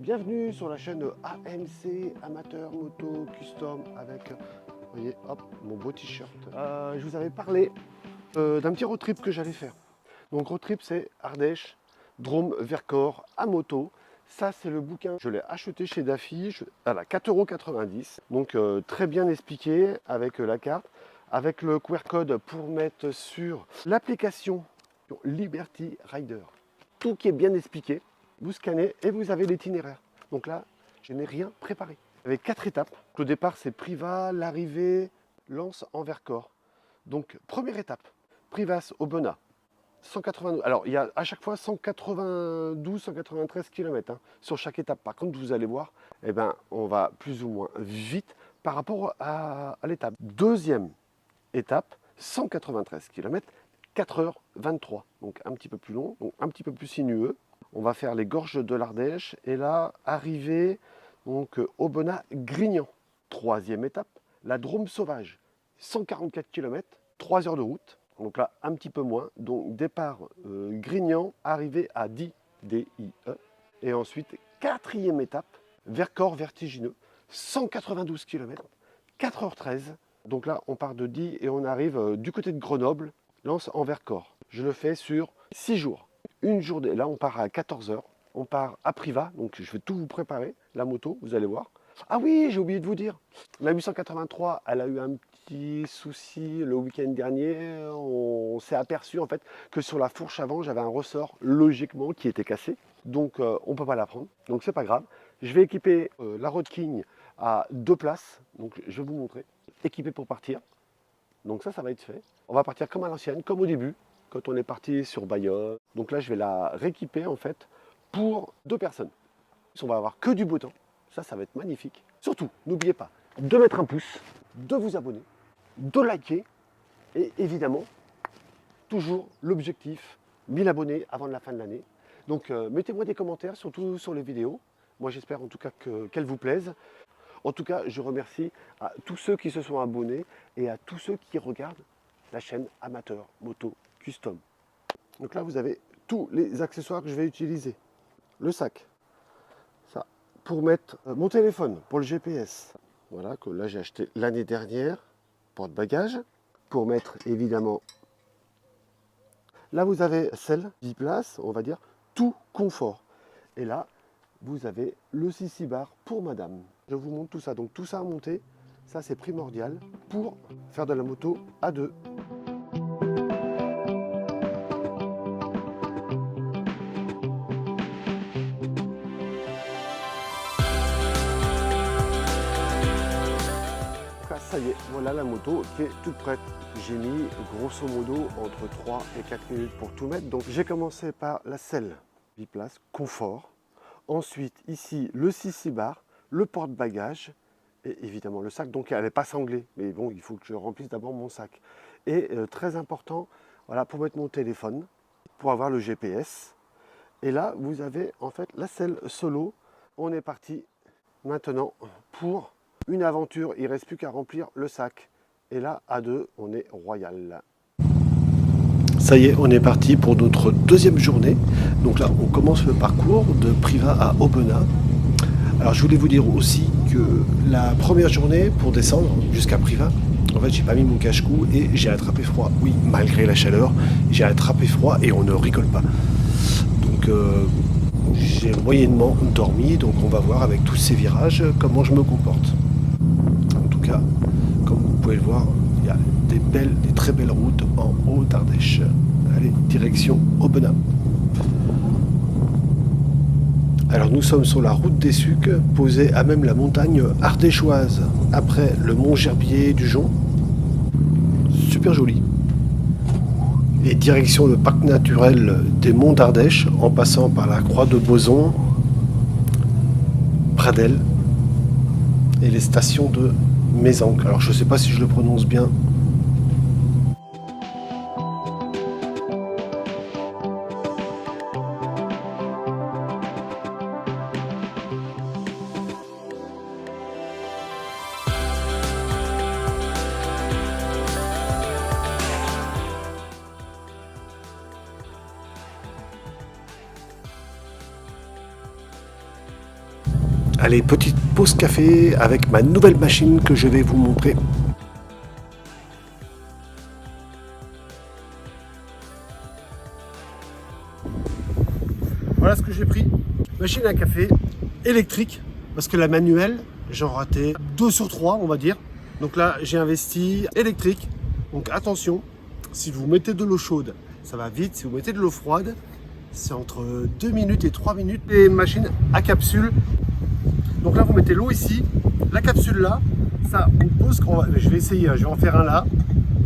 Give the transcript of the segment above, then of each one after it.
Bienvenue sur la chaîne AMC Amateur Moto Custom avec, vous voyez, hop, mon beau t-shirt. Je vous avais parlé d'un petit road trip que j'allais faire. Donc road trip, c'est Ardèche, Drôme, Vercors, à moto. Ça, c'est le bouquin. Je l'ai acheté chez Daffy à la 4,90 €. Donc très bien expliqué avec la carte, avec le QR code pour mettre sur l'application Liberty Rider. Tout qui est bien expliqué. Vous scannez et vous avez l'itinéraire. Donc là, je n'ai rien préparé. Il y avait 4 étapes. Le départ, c'est Privas, l'arrivée, Lens en Vercors. Donc, première étape, Privas au Benat. 192. Alors, il y a à chaque fois 192, 193 km sur chaque étape. Par contre, vous allez voir, eh ben, on va plus ou moins vite par rapport à l'étape. Deuxième étape, 193 km, 4h23. Donc, un petit peu plus long, donc un petit peu plus sinueux. On va faire les gorges de l'Ardèche et là, arriver donc Aubenas Grignan. Troisième étape, la Drôme sauvage, 144 km, 3 heures de route. Donc là, un petit peu moins. Donc départ Grignan, arrivée à Die, D-I-E. Et ensuite, quatrième étape, Vercors vertigineux, 192 km, 4h13. Donc là, on part de Die et on arrive du côté de Grenoble, Lens en Vercors. Je le fais sur 6 jours. Une journée, là on part à 14 h, on part à Privas, donc je vais tout vous préparer, la moto, vous allez voir. Ah oui, j'ai oublié de vous dire, la 883, elle a eu un petit souci le week-end dernier, on s'est aperçu en fait que sur la fourche avant, j'avais un ressort logiquement qui était cassé, donc on ne peut pas la prendre, donc c'est pas grave. Je vais équiper la Road King à 2 places, donc je vais vous montrer, équipé pour partir, donc ça va être fait. On va partir comme à l'ancienne, comme au début, quand on est parti sur Bayonne. Donc là, je vais la rééquiper en fait pour 2 personnes. On va avoir que du beau temps. Ça va être magnifique. Surtout, n'oubliez pas de mettre un pouce, de vous abonner, de liker et évidemment, toujours l'objectif 1000 abonnés avant la fin de l'année. Donc mettez-moi des commentaires, surtout sur les vidéos. Moi, j'espère en tout cas qu'elles vous plaisent. En tout cas, je remercie à tous ceux qui se sont abonnés et à tous ceux qui regardent la chaîne Amateur Moto Custom. Donc là, vous avez tous les accessoires que je vais utiliser. Le sac, ça, pour mettre mon téléphone, pour le GPS. Voilà, que là j'ai acheté l'année dernière, porte-bagages. Pour mettre évidemment, là vous avez celle 10 places, on va dire, tout confort. Et là, vous avez le CC bar pour madame. Je vous montre tout ça. Donc tout ça à monter, ça c'est primordial pour faire de la moto à deux. Ça y est, voilà la moto qui est toute prête. J'ai mis grosso modo entre 3 et 4 minutes pour tout mettre. Donc j'ai commencé par la selle biplace, confort. Ensuite ici le CC bar, le porte-bagages et évidemment le sac. Donc elle n'est pas sanglée, mais bon, il faut que je remplisse d'abord mon sac. Et très important, voilà, pour mettre mon téléphone, pour avoir le GPS. Et là, vous avez en fait la selle solo. On est parti maintenant pour une aventure, il ne reste plus qu'à remplir le sac. Et là, à deux, on est royal. Ça y est, on est parti pour notre deuxième journée. Donc là, on commence le parcours de Privas à Aubenas. Alors, je voulais vous dire aussi que la première journée, pour descendre jusqu'à Privas, en fait, j'ai pas mis mon cache-cou et j'ai attrapé froid. Oui, malgré la chaleur, j'ai attrapé froid et on ne rigole pas. Donc, j'ai moyennement dormi. Donc, on va voir avec tous ces virages comment je me comporte. Comme vous pouvez le voir, il y a des très belles routes en haut d'Ardèche. Allez, direction Aubenas. Alors nous sommes sur la route des Sucs, posée à même la montagne ardéchoise, après le mont Gerbier du Jonc. Super joli. Et direction le parc naturel des monts d'Ardèche, en passant par la croix de Boson, Pradel et les stations de Mézenc. Alors je ne sais pas si je le prononce bien. Allez, petite pause café avec ma nouvelle machine que je vais vous montrer. Voilà ce que j'ai pris. Machine à café électrique, parce que la manuelle, j'en ratais 2 sur 3, on va dire. Donc là, j'ai investi électrique. Donc attention, si vous mettez de l'eau chaude, ça va vite. Si vous mettez de l'eau froide, c'est entre 2 minutes et 3 minutes. Les machines à capsule. Donc là, vous mettez l'eau ici, la capsule là. Ça, on pose. Je vais essayer, je vais en faire un là.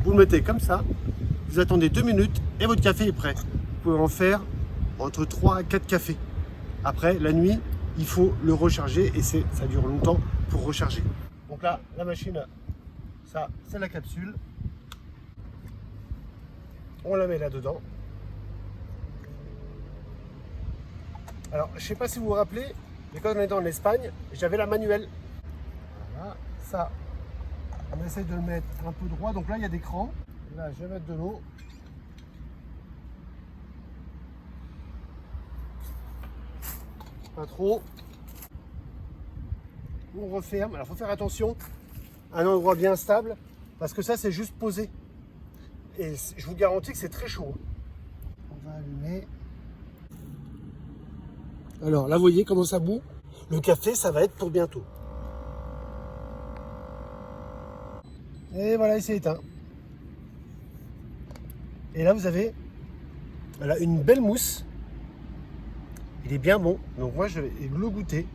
Vous le mettez comme ça. Vous attendez 2 minutes et votre café est prêt. Vous pouvez en faire entre 3 à 4 cafés. Après, la nuit, il faut le recharger et ça dure longtemps pour recharger. Donc là, la machine, ça, c'est la capsule. On la met là-dedans. Alors, je ne sais pas si vous vous rappelez, mais quand on était en Espagne, j'avais la manuelle. Voilà, ça, on essaie de le mettre un peu droit. Donc là, il y a des crans. Là, je vais mettre de l'eau. Pas trop. On referme. Alors, il faut faire attention à un endroit bien stable parce que ça, c'est juste posé. Et je vous garantis que c'est très chaud. On va allumer. Alors là, vous voyez comment ça bout. Le café, ça va être pour bientôt. Et voilà, il s'est éteint. Et là, vous avez voilà, une belle mousse. Il est bien bon. Donc moi, je vais le goûter.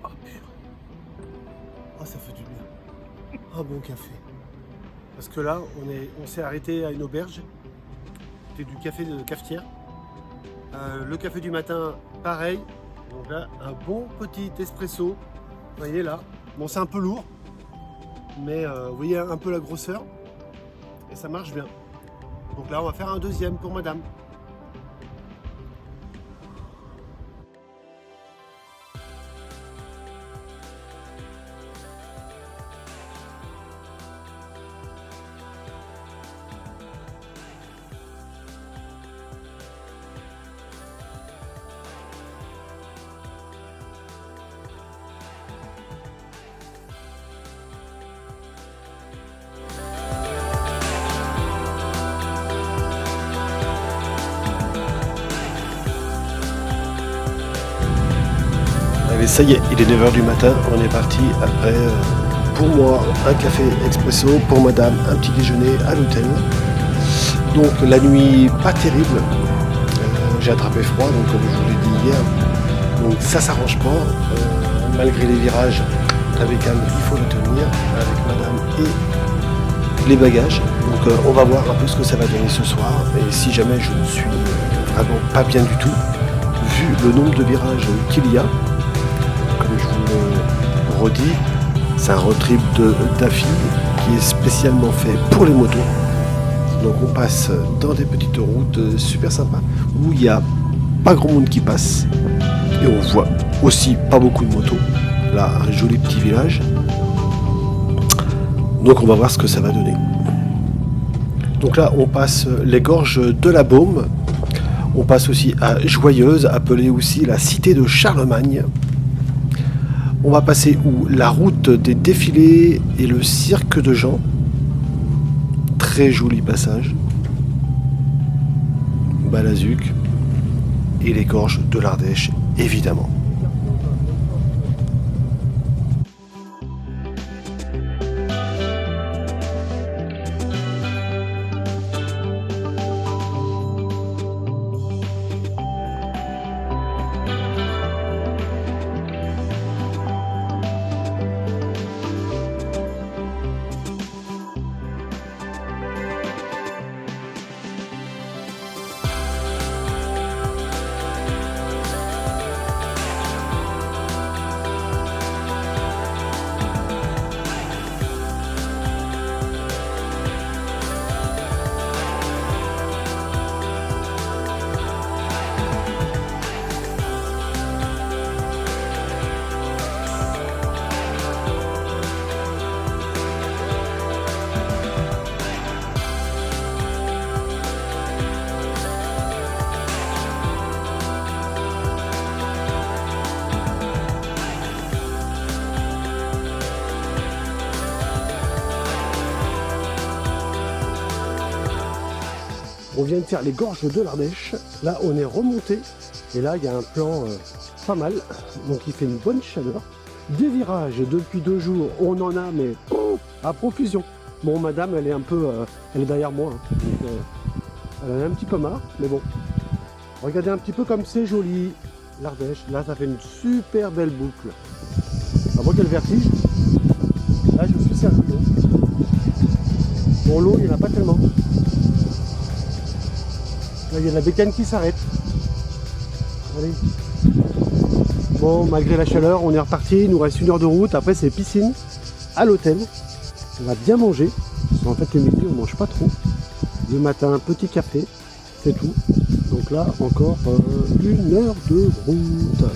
Oh, pur. Oh, ça fait du bien. Un bon café. Parce que là, on s'est arrêté à une auberge. C'était du café de cafetière. Le café du matin, pareil. Donc là, un bon petit espresso. Vous voyez là. Bon, c'est un peu lourd. Mais vous voyez un peu la grosseur. Et ça marche bien. Donc là, on va faire un deuxième pour madame. Allez, ça y est, il est 9h du matin, on est parti. Après, pour moi, un café expresso, pour madame, un petit déjeuner à l'hôtel. Donc la nuit, pas terrible. J'ai attrapé froid, donc comme je vous l'ai dit hier. Donc ça s'arrange pas. Malgré les virages, la bécane, il faut le tenir avec madame et les bagages. Donc on va voir un peu ce que ça va donner ce soir. Et si jamais je ne suis vraiment pas bien du tout, vu le nombre de virages qu'il y a, comme je vous le redis, c'est un road trip d'Afi qui est spécialement fait pour les motos. Donc on passe dans des petites routes super sympas où il n'y a pas grand monde qui passe et on voit aussi pas beaucoup de motos. Là, un joli petit village. Donc on va voir ce que ça va donner. Donc là, on passe les gorges de la Baume. On passe aussi à Joyeuse, appelée aussi la cité de Charlemagne. On va passer où la route des défilés et le cirque de Jean. Très joli passage. Balazuc et les gorges de l'Ardèche, évidemment. On vient de faire les gorges de l'Ardèche. Là, on est remonté. Et là, il y a un plan pas mal. Donc, il fait une bonne chaleur. Des virages depuis 2 jours, on en a, mais à profusion. Bon, madame, elle est un peu... elle est derrière moi. Hein. Donc, elle en a un petit peu marre, mais bon. Regardez un petit peu comme c'est joli. L'Ardèche, là, ça fait une super belle boucle. À moi, quel vertige. Là, je suis servi. Hein. Bon, l'eau, il n'y en a pas tellement. Là, il y a la bécane qui s'arrête. Allez. Bon, malgré la chaleur, on est reparti. Il nous reste 1 heure de route. Après, c'est piscine à l'hôtel. On va bien manger. Parce qu'en fait, le midi, on ne mange pas trop. Le matin, un petit café. C'est tout. Donc là, encore 1 heure de route.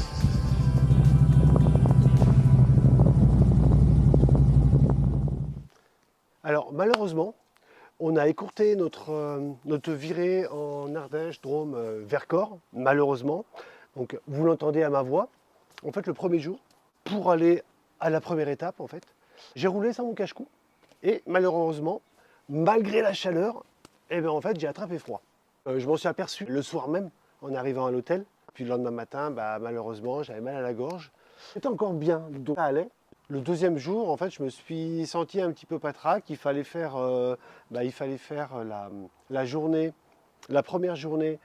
Alors, malheureusement, on a écourté notre virée en Ardèche, Drôme, Vercors, malheureusement. Donc, vous l'entendez à ma voix. En fait, le premier jour, pour aller à la première étape, en fait, j'ai roulé sans mon cache-cou. Et malheureusement, malgré la chaleur, eh bien, en fait, j'ai attrapé froid. Je m'en suis aperçu le soir même, en arrivant à l'hôtel. Puis le lendemain matin, malheureusement, j'avais mal à la gorge. C'était encore bien, donc ça allait. Le deuxième jour, en fait, je me suis senti un petit peu patraque. Il fallait faire, la journée, la première journée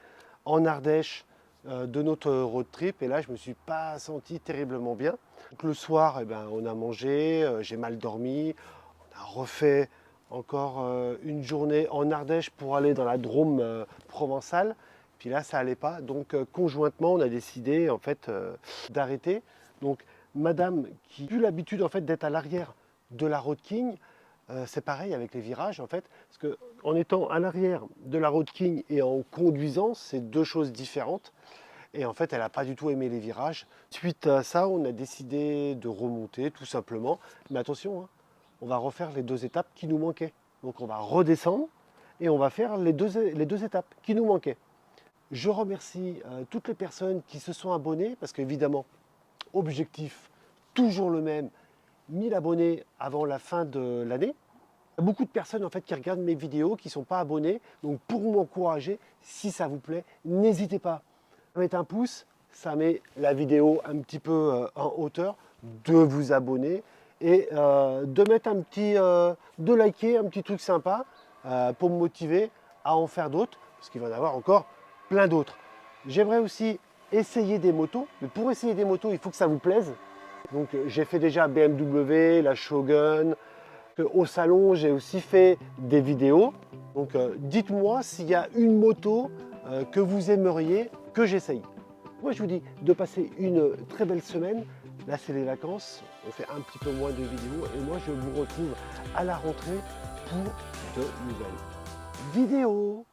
en Ardèche de notre road trip. Et là, je ne me suis pas senti terriblement bien. Donc, le soir, on a mangé, j'ai mal dormi. On a refait encore une journée en Ardèche pour aller dans la Drôme provençale. Puis là, ça n'allait pas. Donc, conjointement, on a décidé en fait d'arrêter. Donc, madame qui a eu l'habitude en fait d'être à l'arrière de la Road King, c'est pareil avec les virages en fait, parce qu'en étant à l'arrière de la Road King et en conduisant, c'est 2 choses différentes. Et en fait, elle n'a pas du tout aimé les virages. Suite à ça, on a décidé de remonter tout simplement. Mais attention, hein, on va refaire les 2 étapes qui nous manquaient. Donc on va redescendre et on va faire les deux étapes qui nous manquaient. Je remercie toutes les personnes qui se sont abonnées, parce qu'évidemment, objectif toujours le même, 1000 abonnés avant la fin de l'année. Il y a beaucoup de personnes en fait qui regardent mes vidéos, qui ne sont pas abonnés. Donc pour m'encourager, si ça vous plaît, n'hésitez pas à mettre un pouce, ça met la vidéo un petit peu en hauteur, de vous abonner et de mettre un petit, de liker, un petit truc sympa pour me motiver à en faire d'autres, parce qu'il va y en avoir encore plein d'autres. J'aimerais aussi essayer des motos, mais pour essayer des motos, il faut que ça vous plaise. Donc j'ai fait déjà BMW, la Shogun. Au salon, j'ai aussi fait des vidéos. Donc dites-moi s'il y a une moto que vous aimeriez que j'essaye. Moi je vous dis de passer une très belle semaine. Là c'est les vacances, on fait un petit peu moins de vidéos et moi je vous retrouve à la rentrée pour de nouvelles vidéos.